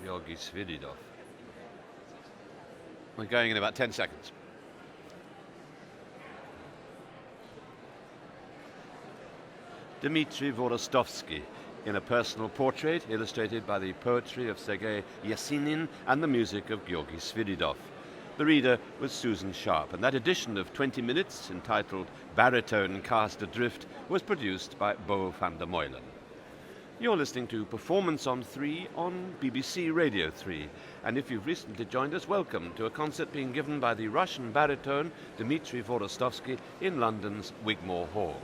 Georgy Svididov. We're going in about 10 seconds. Dmitry Hvorostovsky, in a personal portrait illustrated by the poetry of Sergei Yesenin and the music of Georgy Svididov. The reader was Susan Sharp, and that edition of 20 minutes, entitled Baritone Cast Adrift, was produced by Bo van der Meulen. You're listening to Performance on 3 on BBC Radio 3, and if you've recently joined us, welcome to a concert being given by the Russian baritone Dmitry Hvorostovsky in London's Wigmore Hall.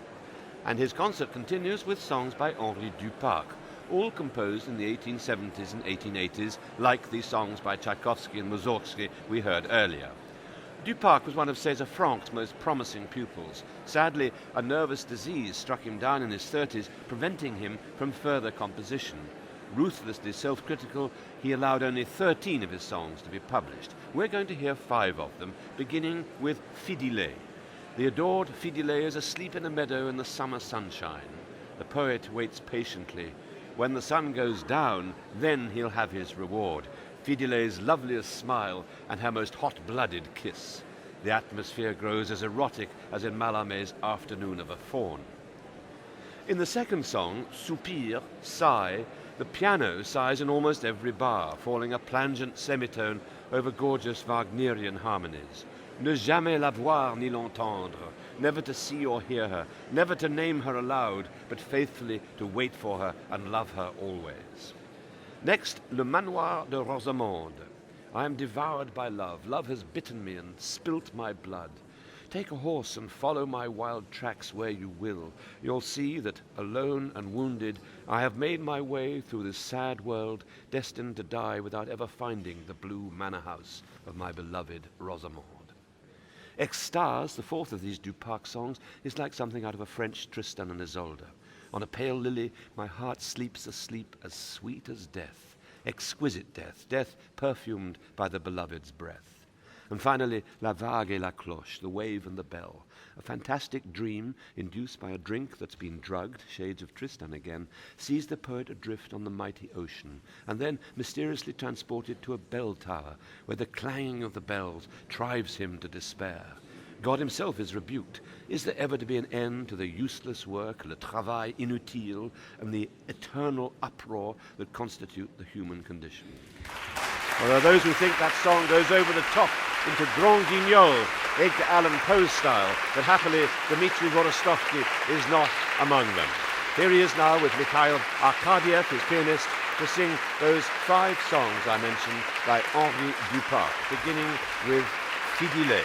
And his concert continues with songs by Henri Duparc, all composed in the 1870s and 1880s, like the songs by Tchaikovsky and Mussorgsky we heard earlier. Duparc was one of César Franck's most promising pupils. Sadly, a nervous disease struck him down in his 30s, preventing him from further composition. Ruthlessly self-critical, he allowed only 13 of his songs to be published. We're going to hear 5 of them, beginning with Fidile. The adored Fidile is asleep in a meadow in the summer sunshine. The poet waits patiently. When the sun goes down, then he'll have his reward. Fidile's loveliest smile and her most hot-blooded kiss. The atmosphere grows as erotic as in Mallarmé's Afternoon of a Faun. In the second song, Soupir, Sigh, the piano sighs in almost every bar, falling a plangent semitone over gorgeous Wagnerian harmonies. Ne jamais la voir ni l'entendre, never to see or hear her, never to name her aloud, but faithfully to wait for her and love her always. Next, Le Manoir de Rosamonde. I am devoured by love. Love has bitten me and spilt my blood. Take a horse and follow my wild tracks where you will. You'll see that, alone and wounded, I have made my way through this sad world, destined to die without ever finding the blue manor house of my beloved Rosamonde. Extase, the fourth of these Duparc songs, is like something out of a French Tristan and Isolde. On a pale lily, my heart sleeps a sleep as sweet as death, exquisite death, death perfumed by the beloved's breath. And finally, La Vague et la Cloche, the wave and the bell, a fantastic dream induced by a drink that's been drugged, shades of Tristan again, sees the poet adrift on the mighty ocean, and then mysteriously transported to a bell tower, where the clanging of the bells drives him to despair. God himself is rebuked. Is there ever to be an end to the useless work, le travail inutile, and the eternal uproar that constitute the human condition? Well, there are those who think that song goes over the top into Grand Guignol, Edgar Allan Poe style, but happily Dmitry Hvorostovsky is not among them. Here he is now with Mikhail Arkadev, his pianist, to sing those 5 songs I mentioned by Henri Duparc, beginning with Fidile.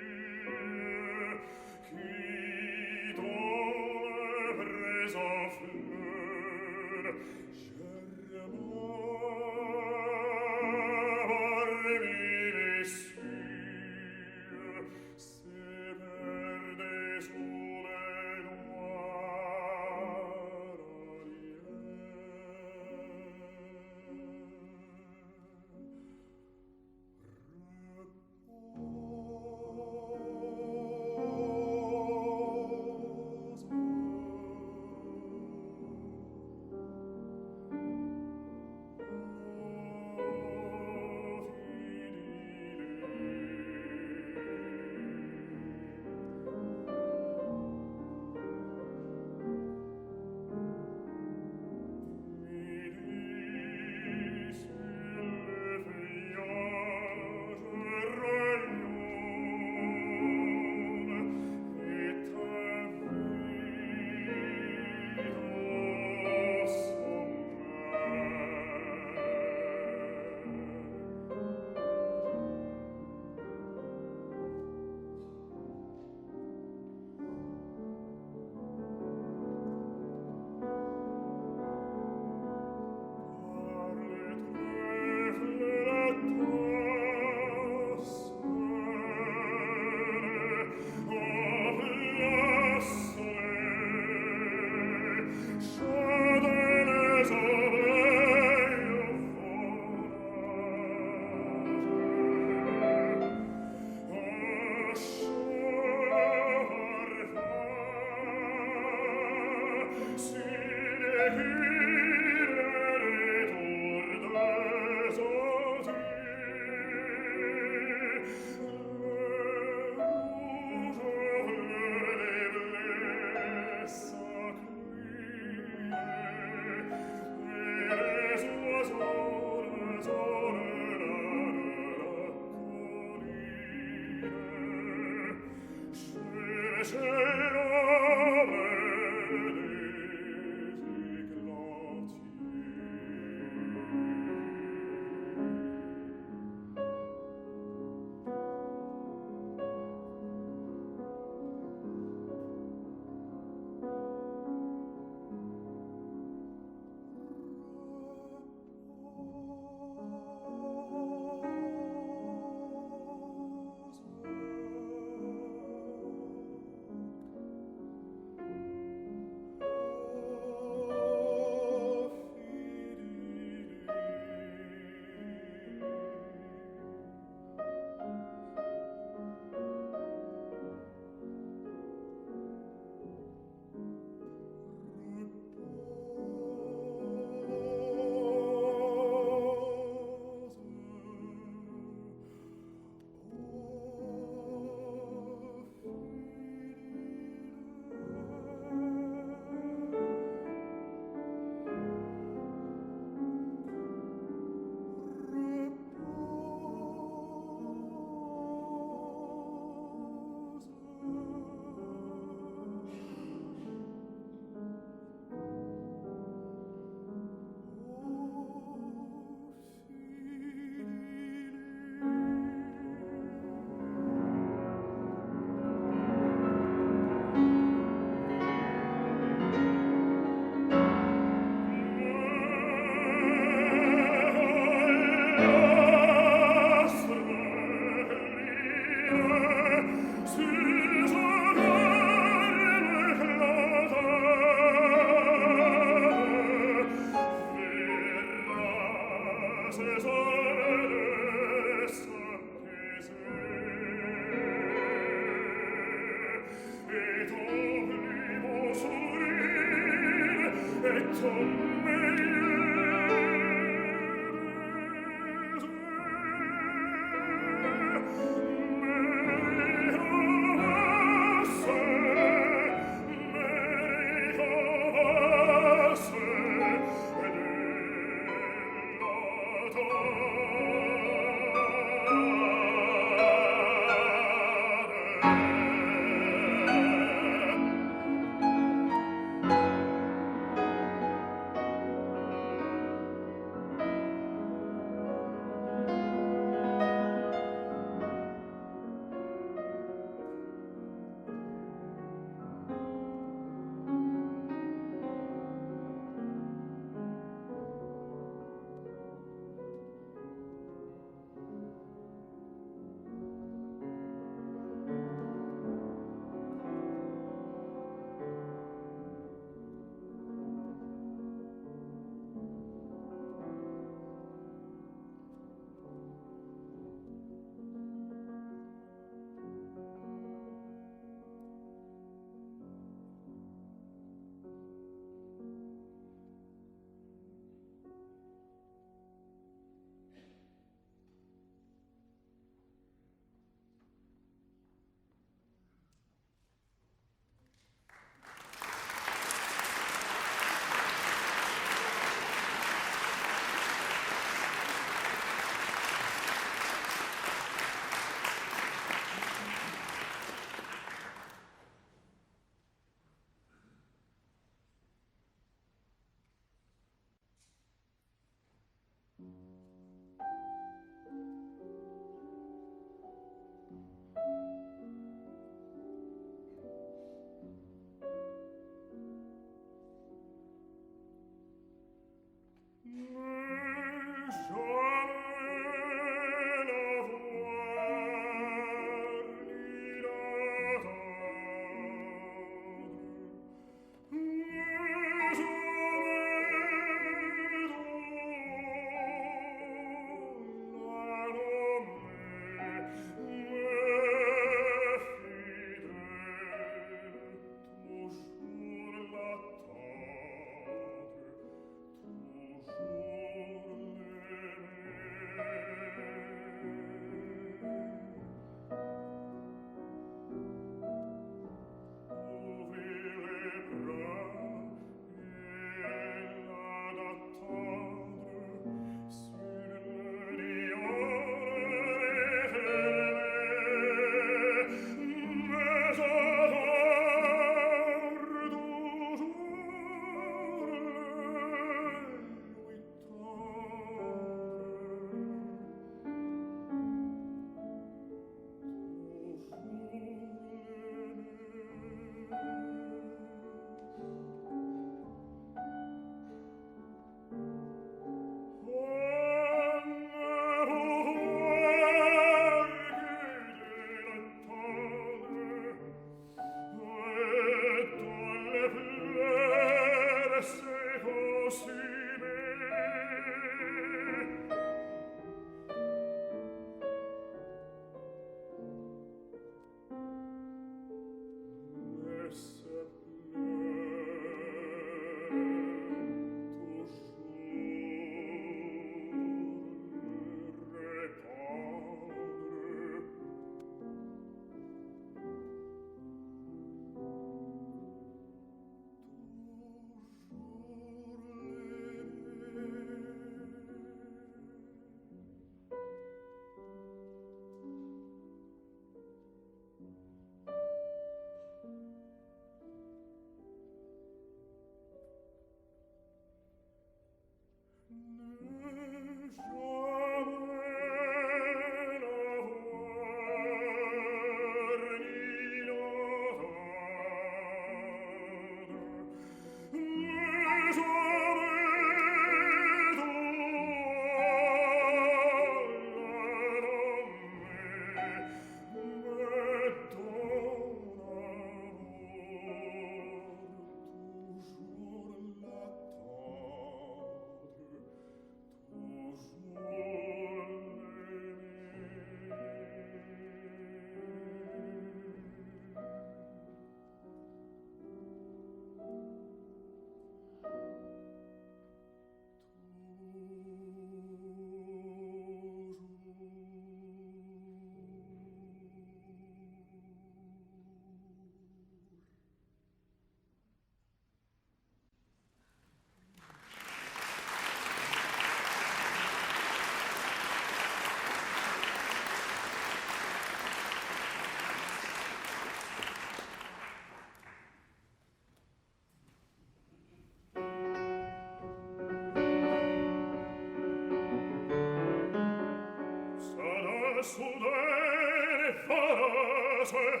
sudare farase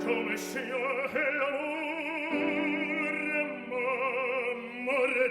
come scia e l'amore m'amore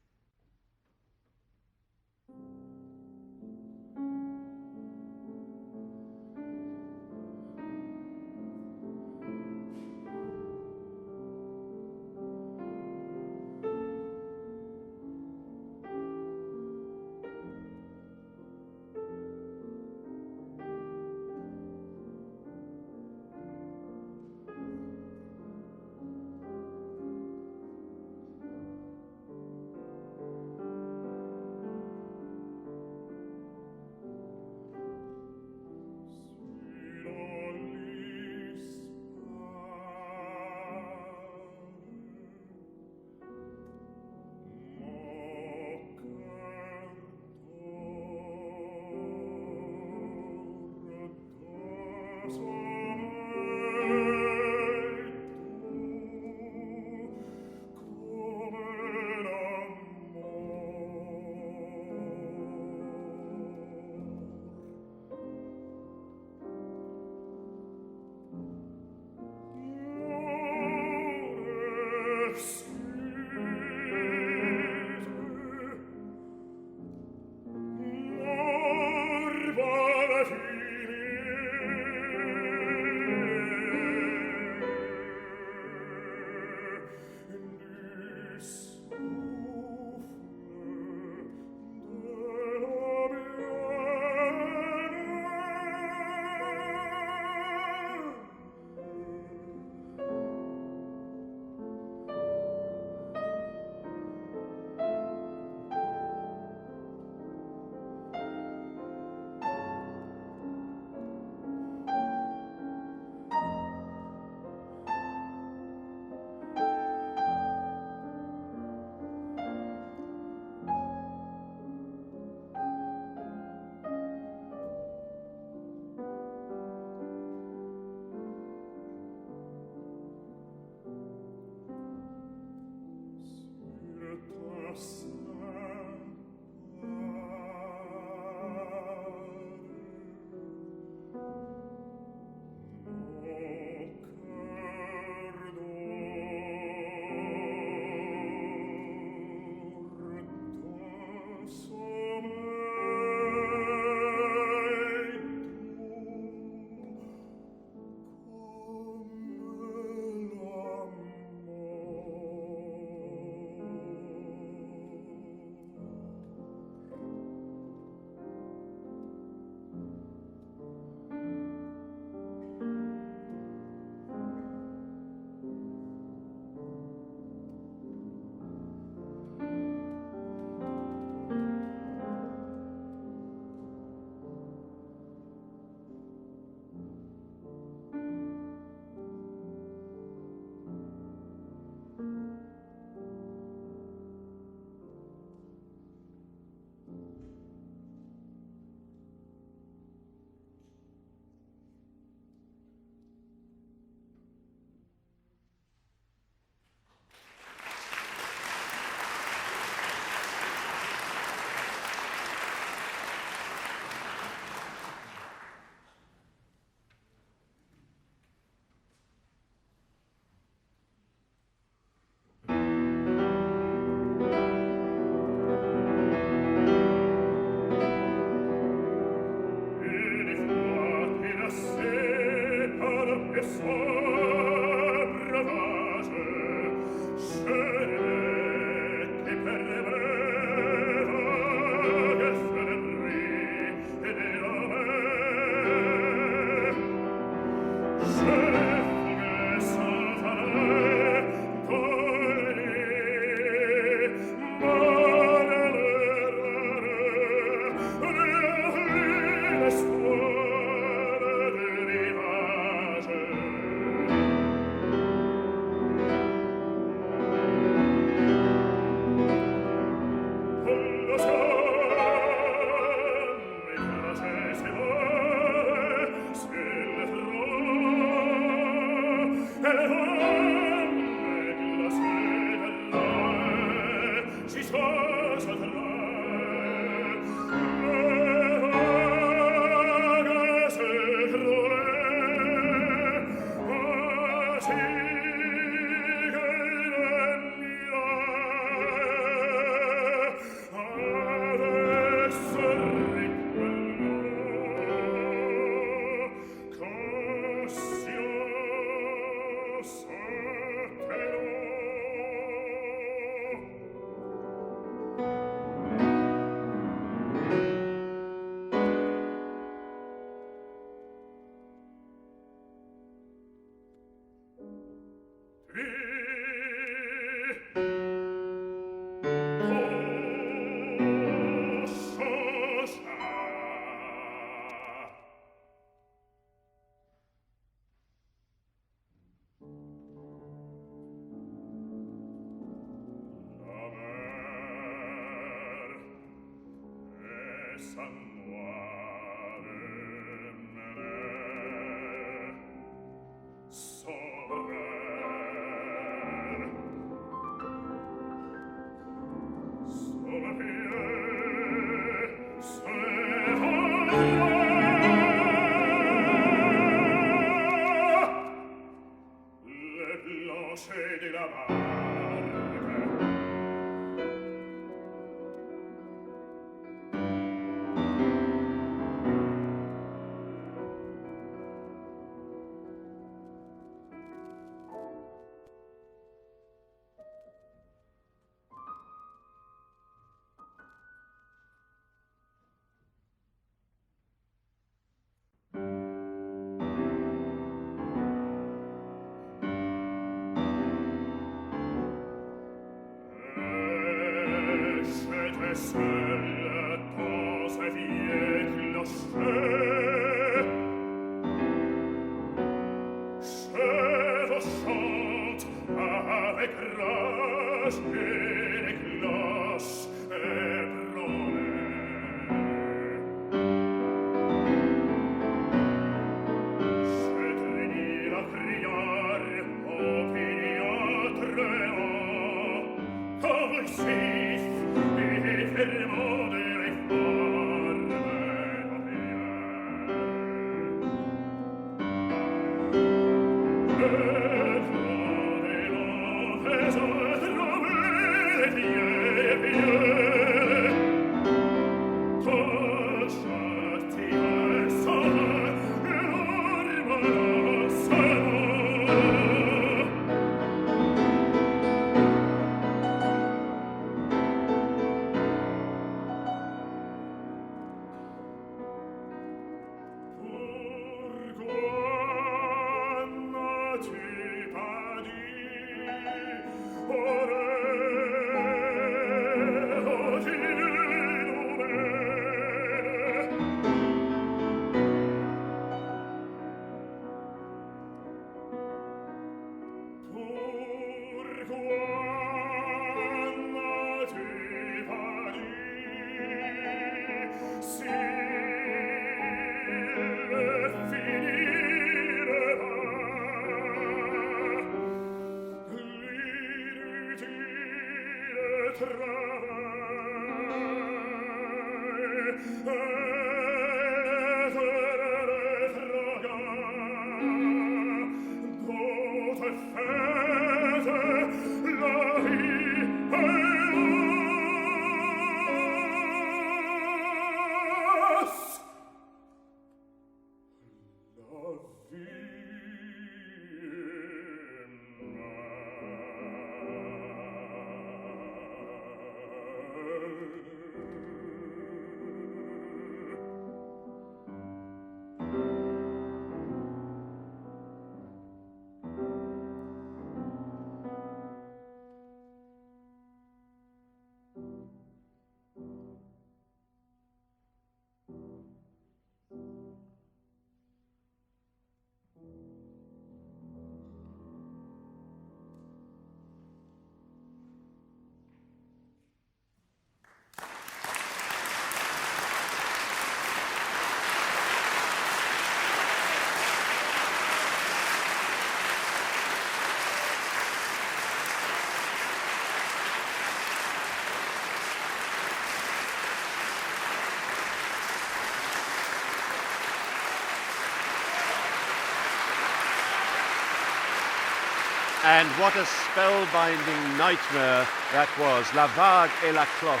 And what a spellbinding nightmare that was, La Vague et la Cloche,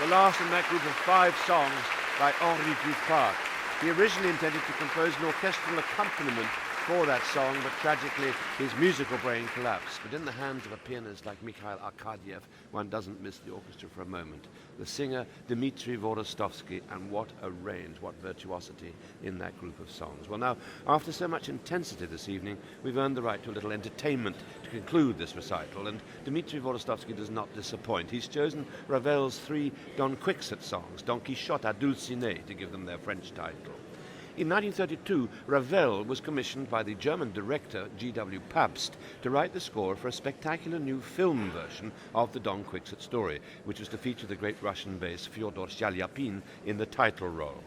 the last in that group of 5 songs by Henri Duparc. He originally intended to compose an orchestral accompaniment for that song, but tragically his musical brain collapsed. But in the hands of a pianist like Mikhail Arkadev, one doesn't miss the orchestra for a moment. The singer, Dmitri Hvorostovsky, and what a range, what virtuosity in that group of songs. Well now, after so much intensity this evening, we've earned the right to a little entertainment to conclude this recital, and Dmitri Hvorostovsky does not disappoint. He's chosen Ravel's 3 Don Quixote songs, Don Quixote à Dulcinea, to give them their French title. In 1932, Ravel was commissioned by the German director G.W. Pabst to write the score for a spectacular new film version of the Don Quixote story, which was to feature the great Russian bass Fyodor Shaliapin in the title role.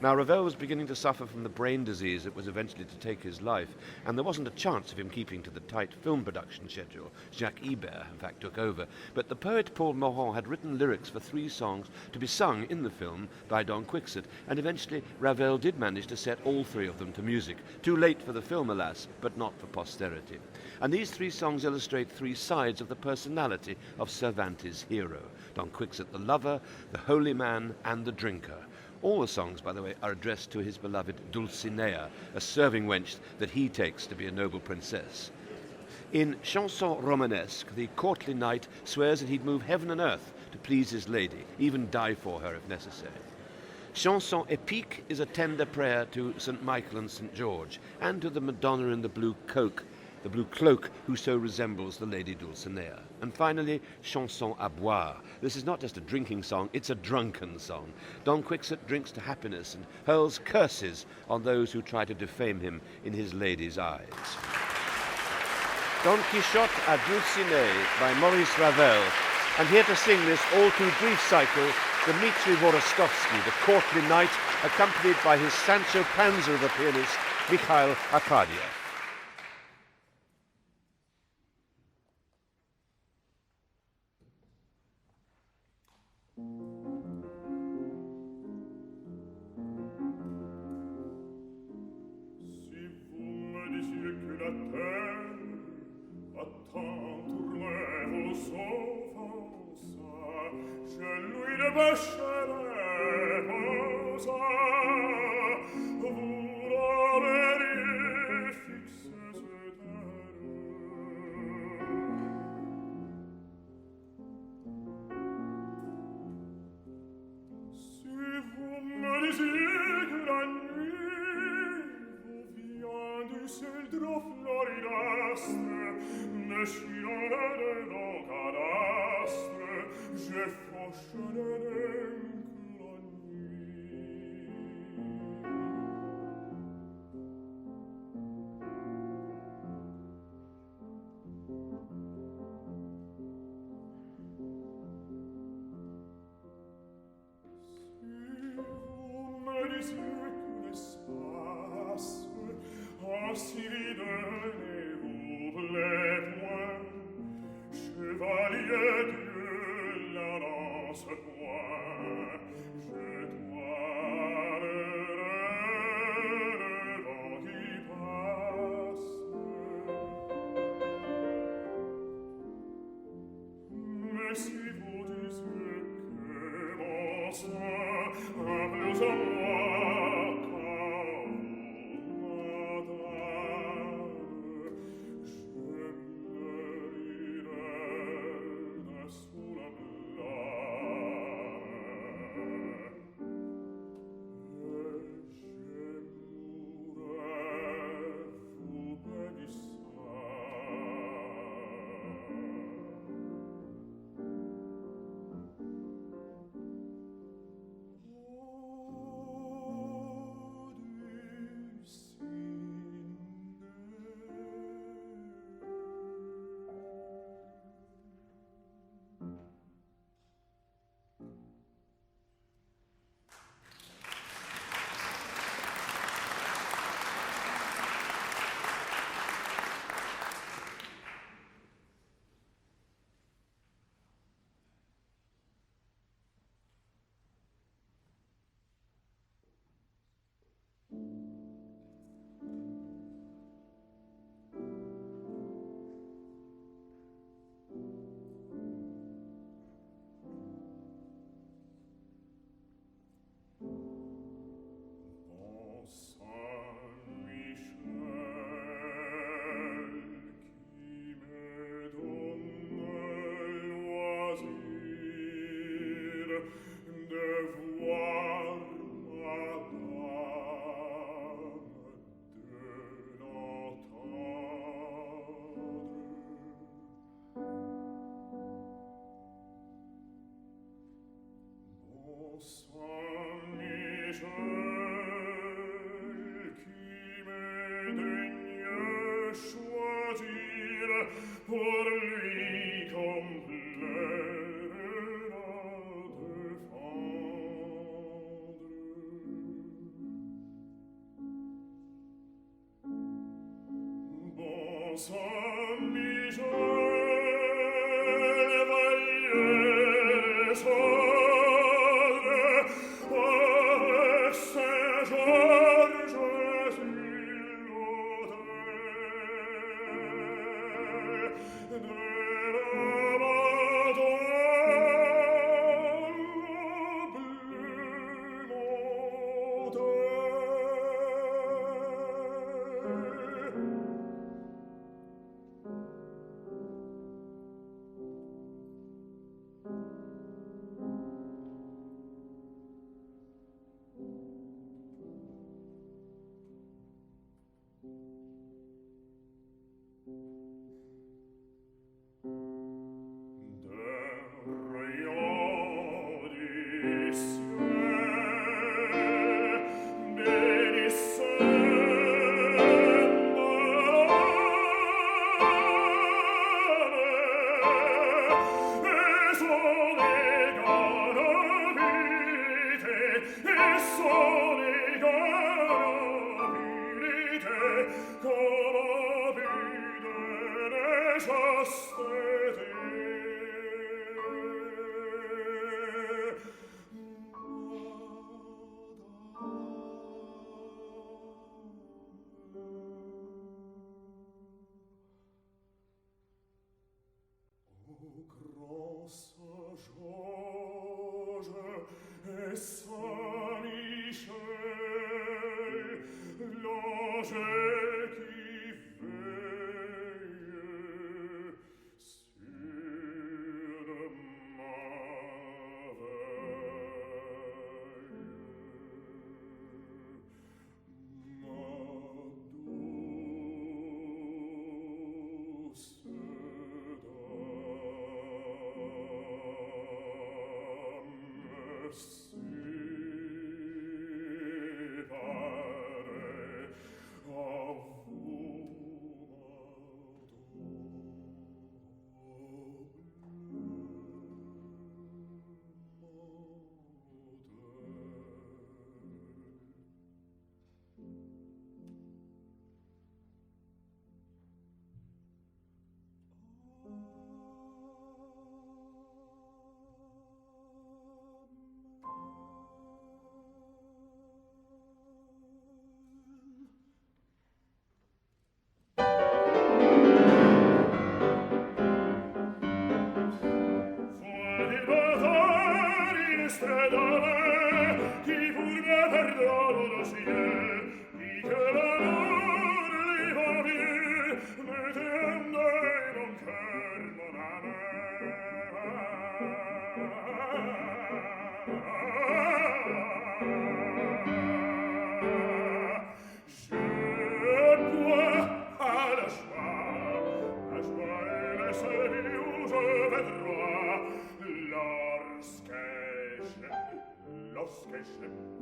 Now, Ravel was beginning to suffer from the brain disease that was eventually to take his life, and there wasn't a chance of him keeping to the tight film production schedule. Jacques Ibert, in fact, took over. But the poet Paul Morand had written lyrics for 3 songs to be sung in the film by Don Quixote, and eventually Ravel did manage to set all 3 of them to music. Too late for the film, alas, but not for posterity. And these 3 songs illustrate 3 sides of the personality of Cervantes' hero: Don Quixote the lover, the holy man, and the drinker. All the songs, by the way, are addressed to his beloved Dulcinea, a serving wench that he takes to be a noble princess. In Chanson Romanesque, the courtly knight swears that he'd move heaven and earth to please his lady, even die for her if necessary. Chanson Épique is a tender prayer to St. Michael and St. George, and to the Madonna in the blue cloak who so resembles the Lady Dulcinea. And finally, Chanson à boire. This is not just a drinking song, it's a drunken song. Don Quixote drinks to happiness and hurls curses on those who try to defame him in his lady's eyes. Don Quixote à Dulcinée by Maurice Ravel. And here to sing this all-too-brief cycle, Dmitri Hvorostovsky, the courtly knight, accompanied by his Sancho Panza of the pianist, Mikhail Arkadev. pour lui complaire la défendre. Bon Saint-Michel, veuillez descendre avec Saint-Georges sur l'autel de la Madone Grand Saint-Georges et Saint-Michel, l'ange qui veille sur ma veille, ma douce qui pour me perdonne le ciel, dit que l'amour lui va mieux, mettendo in mon cœur mon âme. Je bois à la joie est le seul où je vais droit, lorsque j'ai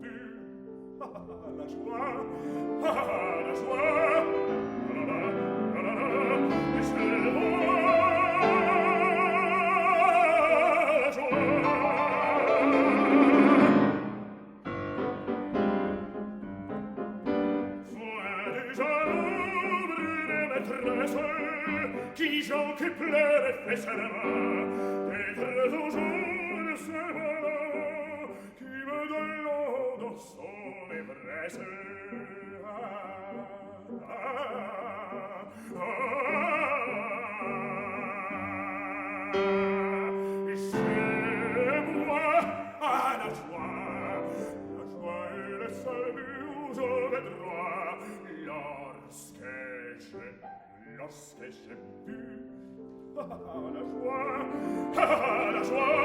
vu la joie, la joie, et je vois la joie. Soit déjà l'ombre des maîtresses qui jonque pleure et fait sa main, d'être toujours de ce malin qui me donne l'eau dans son ivresse. Et c'est moi à la joie est le seul but où je vais droit, lorsque j'ai bu la joie,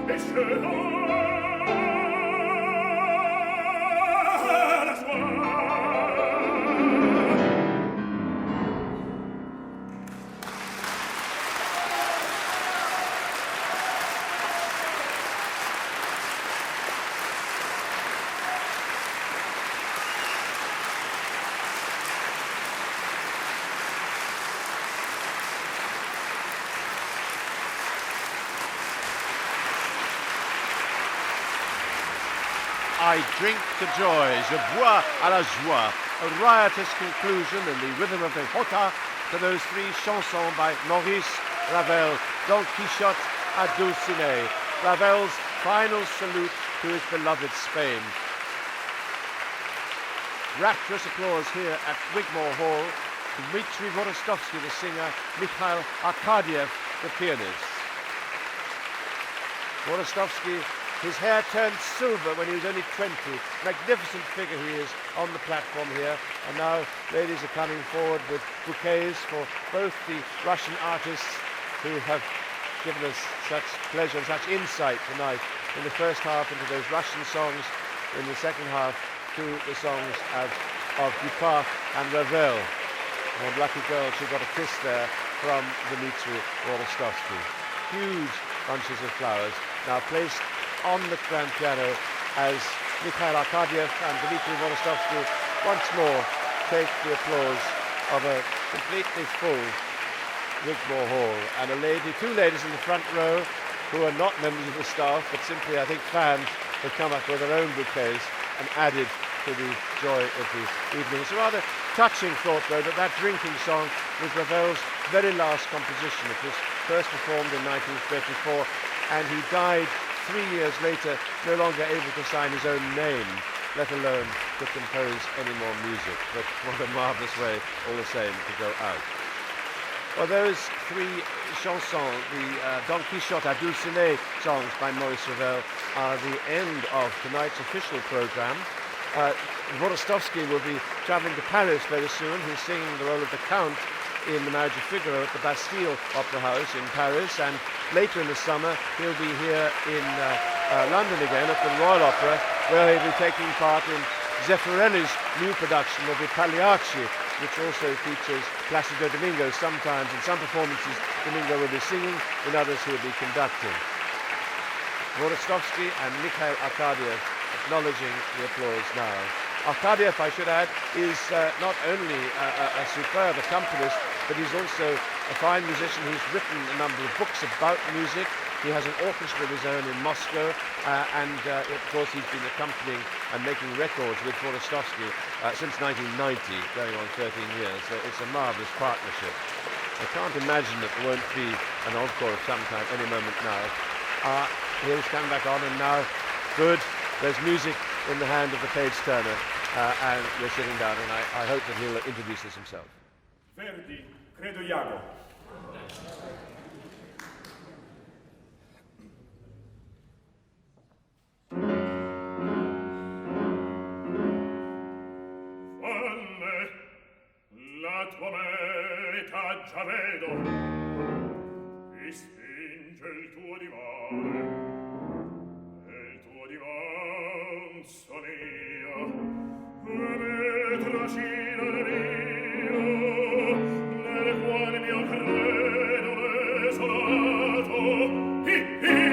et je la joie. I drink to joy, je bois à la joie, a riotous conclusion in the rhythm of the jota to those three chansons by Maurice Ravel, Don Quixote à Dulcinea, Ravel's final salute to his beloved Spain. Rapturous applause here at Wigmore Hall. Dmitry Hvorostovsky, the singer, Mikhail Arkadev, the pianist. Hvorostovsky, his hair turned silver when he was only 20. Magnificent figure he is on the platform here. And now ladies are coming forward with bouquets for both the Russian artists who have given us such pleasure and such insight tonight in the first half into those Russian songs, in the second half to the songs of Duparc and Ravel. And lucky girl, she got a kiss there from Dmitry Hvorostovsky. Huge bunches of flowers now placed on the grand piano as Mikhail Arkadev and Dmitry Hvorostovsky once more take the applause of a completely full Wigmore Hall. And two ladies in the front row who are not members of the staff but simply, I think, fans who come up with their own bouquets and added to the joy of the evening. It's a rather touching thought, though, that drinking song was Ravel's very last composition. It was first performed in 1934, and he died 3 years later, no longer able to sign his own name, let alone to compose any more music. But what a marvellous way, all the same, to go out. Well, those three chansons, the Don Quixote à Dulcinea songs by Maurice Ravel, are the end of tonight's official programme. Hvorostovsky will be travelling to Paris very soon. He's singing the role of the Count in The Marriage of Figaro at the Bastille Opera House in Paris, and later in the summer he'll be here in London again at the Royal Opera, where he'll be taking part in Zeffirelli's new production of the Pagliacci, which also features Placido Domingo sometimes. In some performances Domingo will be singing, in others he'll be conducting. Hvorostovsky and Mikhail Arkadev acknowledging the applause now. Arkadev, I should add, is not only a superb accompanist, but he's also a fine musician. He's written a number of books about music. He has an orchestra of his own in Moscow, and of course he's been accompanying and making records with Hvorostovsky since 1990, going on 13 years. So it's a marvellous partnership. I can't imagine that there won't be an encore sometime, any moment now. Here he's coming back on, and now, good, there's music in the hand of the page turner, and we're sitting down, and I hope that he'll introduce us himself. Verdi, credo Iago. Folle, la tua meta già vedo, ti spinge il tuo divano. Son io, me trascina l'io, nel quale mio credo desolato, io.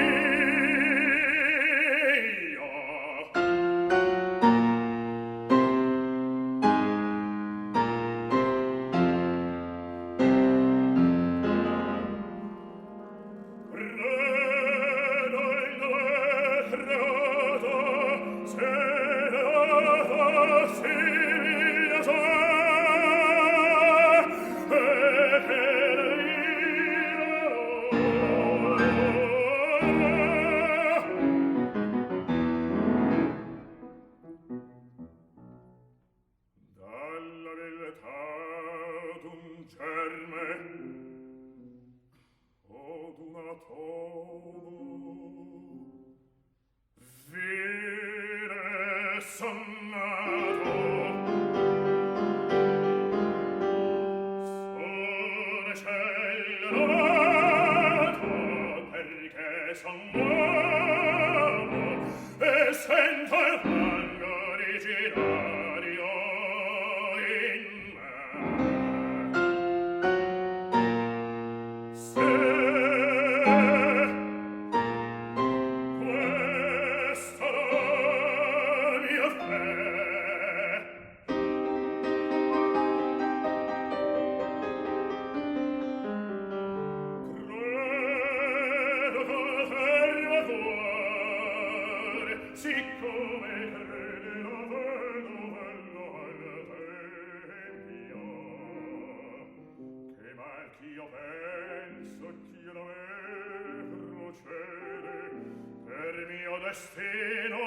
destino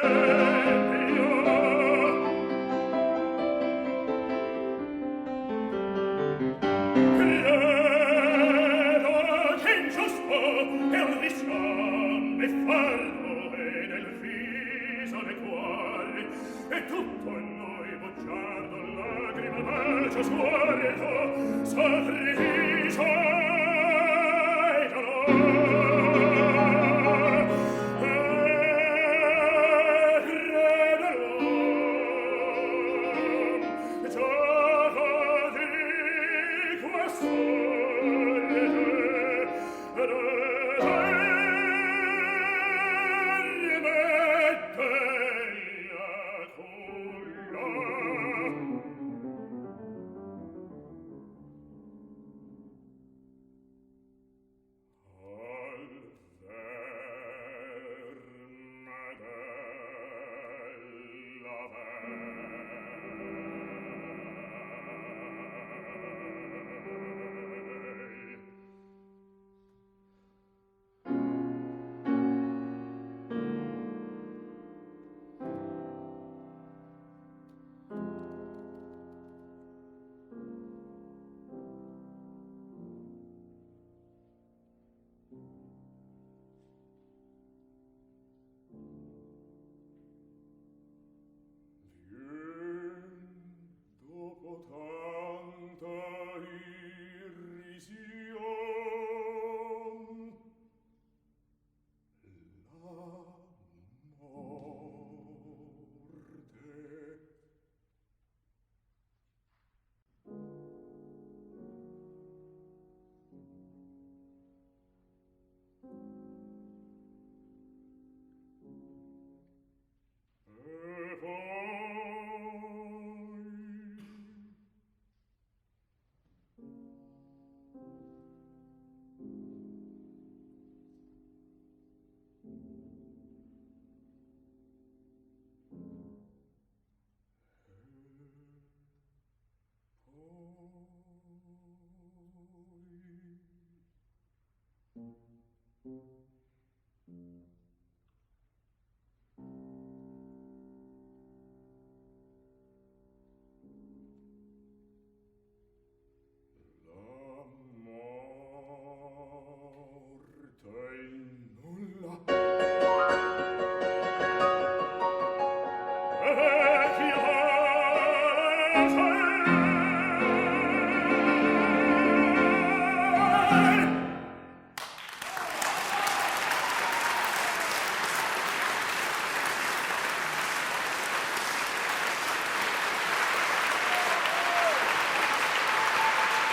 d'Empio. Credo che ingiusto è un risciame fardo e nel viso le cuori, e tutto in noi bugiardo lagrima bacio suoreto, sacrificio e dolore.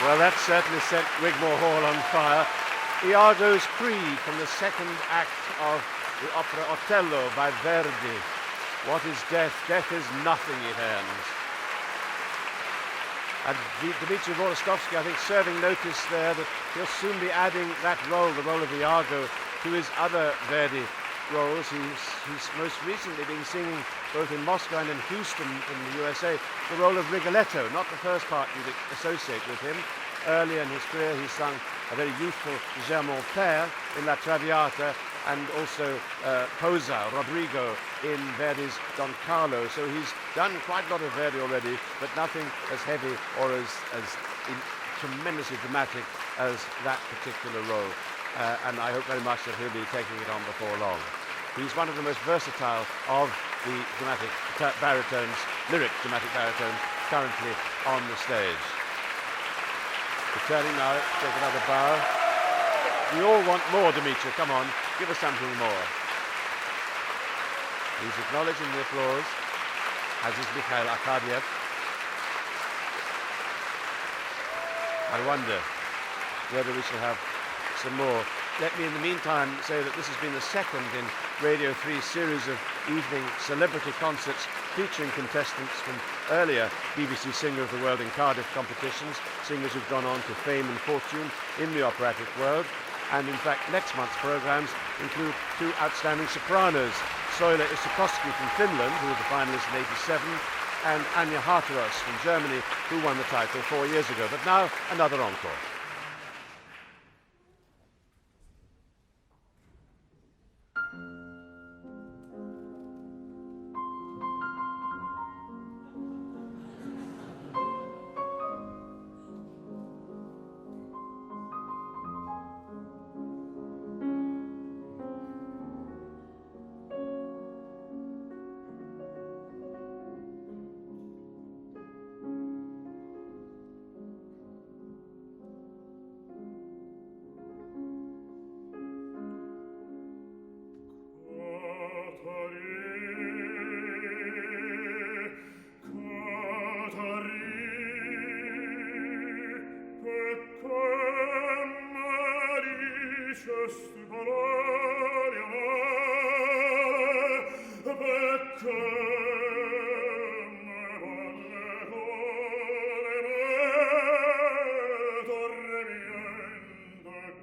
Well, that certainly set Wigmore Hall on fire. Iago's Cree from the second act of the opera Otello by Verdi. What is death? Death is nothing, it ends. And Dmitri Hvorostovsky, I think, serving notice there that he'll soon be adding that role, the role of Iago, to his other Verdi roles. He's most recently been singing both in Moscow and in Houston in the USA, the role of Rigoletto, not the first part you'd associate with him. Early in his career, he sung a very youthful German Père in La Traviata, and also Posa, Rodrigo, in Verdi's Don Carlo. So he's done quite a lot of Verdi already, but nothing as heavy or as tremendously dramatic as that particular role. And I hope very much that he'll be taking it on before long. He's one of the most versatile of the dramatic baritones, lyric dramatic baritones, currently on the stage. Returning now, take another bow. We all want more, Dmitri. Come on, give us something more. He's acknowledging the applause, as is Mikhail Arkadev. I wonder whether we shall have some more. Let me in the meantime say that this has been the second in Radio 3's series of evening celebrity concerts featuring contestants from earlier BBC Singer of the World in Cardiff competitions, singers who've gone on to fame and fortune in the operatic world. And in fact, next month's programmes include two outstanding sopranos, Soila Isakowski from Finland, who was the finalist in '87, and Anja Harteros from Germany, who won the title 4 years ago. But now, another encore. dicesti parole amare, perché me volle cole me, dormiente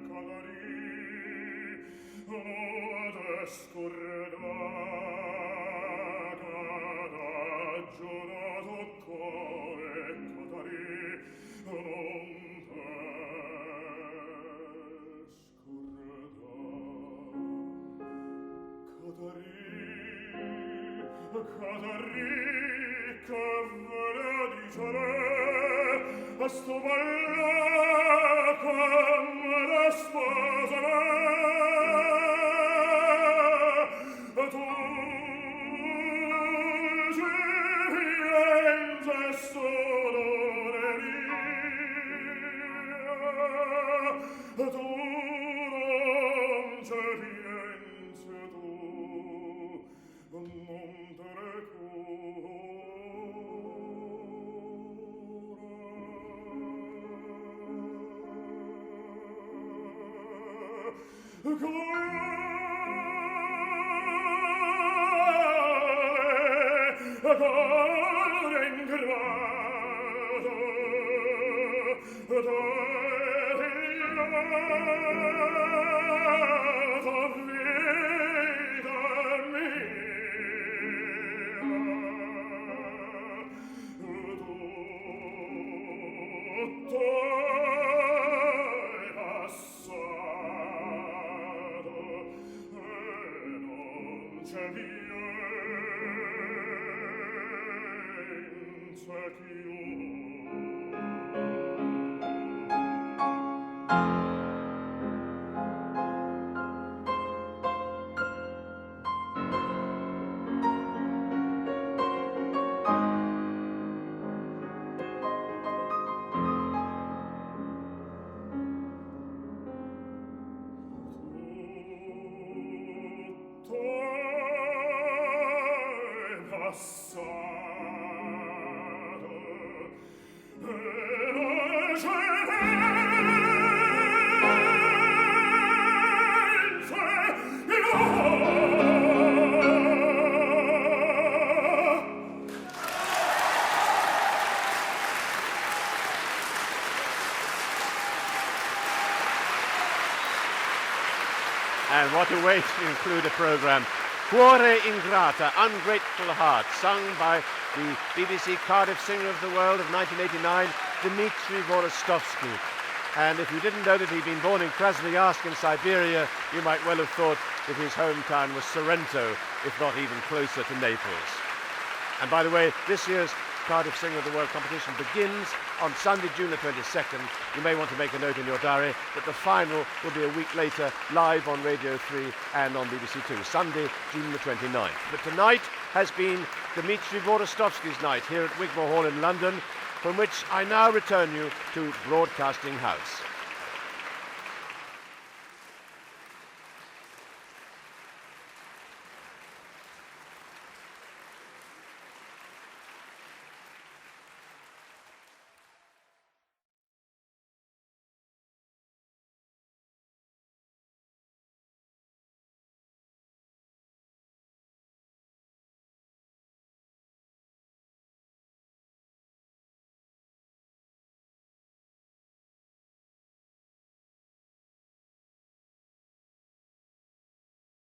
cadari, non scordata d'aggiunato core cadari, non Cadari, che vole dicere, a sto balla come la sposa me, tu ci vienze solo mia, tu non ci vienze tu, non te ne Core in grado, And what a way to conclude a programme. Cuore ingrata, Ungrateful Heart, sung by the BBC Cardiff Singer of the World of 1989, Dmitri Hvorostovsky. And if you didn't know that he'd been born in Krasnoyarsk in Siberia, you might well have thought that his hometown was Sorrento, if not even closer to Naples. And by the way, this year's Cardiff Singer of the World competition begins on Sunday, June the 22nd. You may want to make a note in your diary that the final will be a week later, live on Radio 3 and on BBC 2, Sunday, June the 29th. But tonight has been Dmitri Hvorostovsky's night here at Wigmore Hall in London, from which I now return you to Broadcasting House.